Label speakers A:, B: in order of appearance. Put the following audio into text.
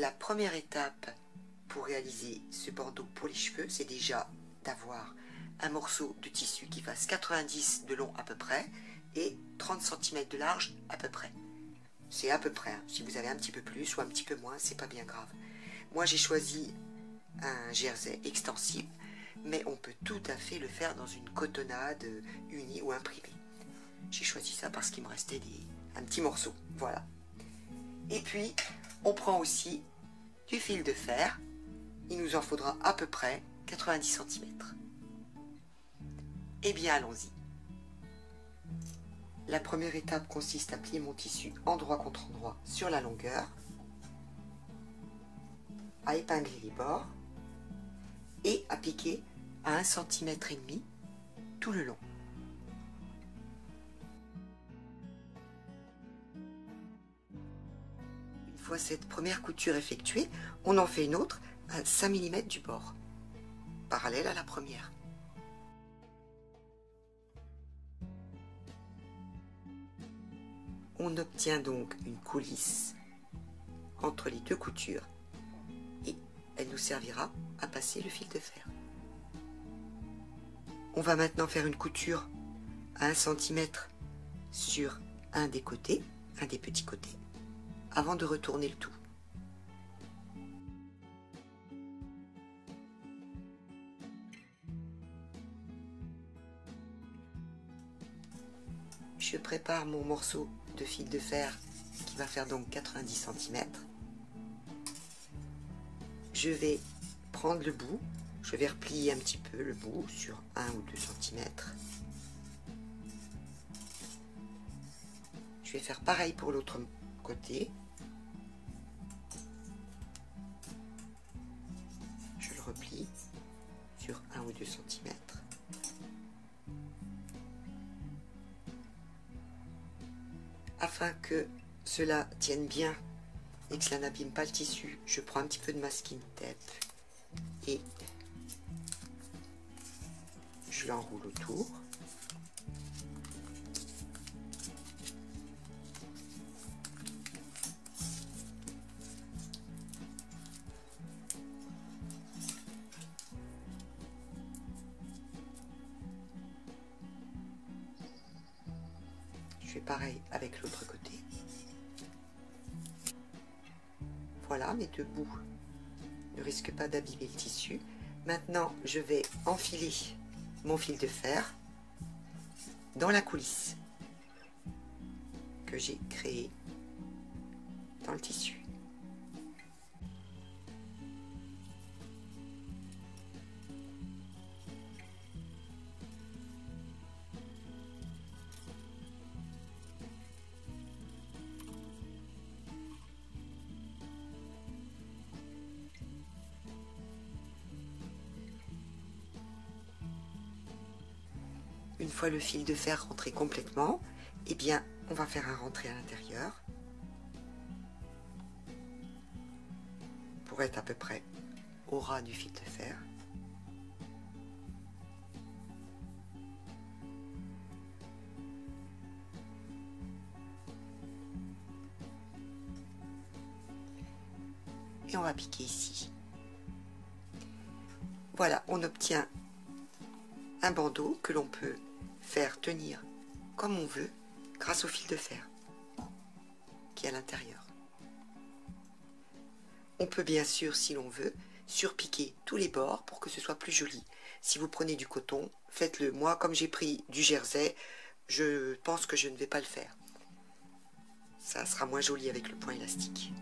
A: la première étape pour réaliser ce bandeau pour les cheveux, c'est déjà d'avoir un morceau de tissu qui fasse 90 de long à peu près et 30 cm de large à peu près. C'est à peu près, hein. Si vous avez un petit peu plus ou un petit peu moins, c'est pas bien grave. Moi j'ai choisi un jersey extensible, mais on peut tout à fait le faire dans une cotonnade unie ou imprimée. J'ai choisi ça parce qu'il me restait un petit morceau, voilà. Et puis on prend aussi du fil de fer, il nous en faudra à peu près 90 cm. Eh bien allons-y. La première étape consiste à plier mon tissu endroit contre endroit sur la longueur, à épingler les bords et à piquer à 1,5 cm tout le long. Une fois cette première couture effectuée, on en fait une autre à 5 mm du bord, parallèle à la première. On obtient donc une coulisse entre les deux coutures et elle nous servira à passer le fil de fer. On va maintenant faire une couture à 1 cm sur un des côtés, un des petits côtés, avant de retourner le tout. Je prépare mon morceau de fil de fer qui va faire donc 90 cm. Je vais prendre le bout, je vais replier un petit peu le bout sur 1 ou 2 cm. Je vais faire pareil pour l'autre côté. Je le replie sur 1 ou 2 cm. Afin que cela tienne bien et que cela n'abîme pas le tissu, je prends un petit peu de masking tape et je l'enroule autour. Je fais pareil avec l'autre côté. Voilà, mes deux bouts ne risquent pas d'abîmer le tissu. Maintenant, je vais enfiler mon fil de fer dans la coulisse que j'ai créée dans le tissu. Une fois le fil de fer rentré complètement, eh bien, on va faire un rentré à l'intérieur pour être à peu près au ras du fil de fer. Et on va piquer ici. Voilà, on obtient un bandeau que l'on peut faire tenir comme on veut grâce au fil de fer qui est à l'intérieur. On peut bien sûr, si l'on veut, surpiquer tous les bords pour que ce soit plus joli. Si vous prenez du coton, faites-le. Moi, comme j'ai pris du jersey, je pense que je ne vais pas le faire. Ça sera moins joli avec le point élastique.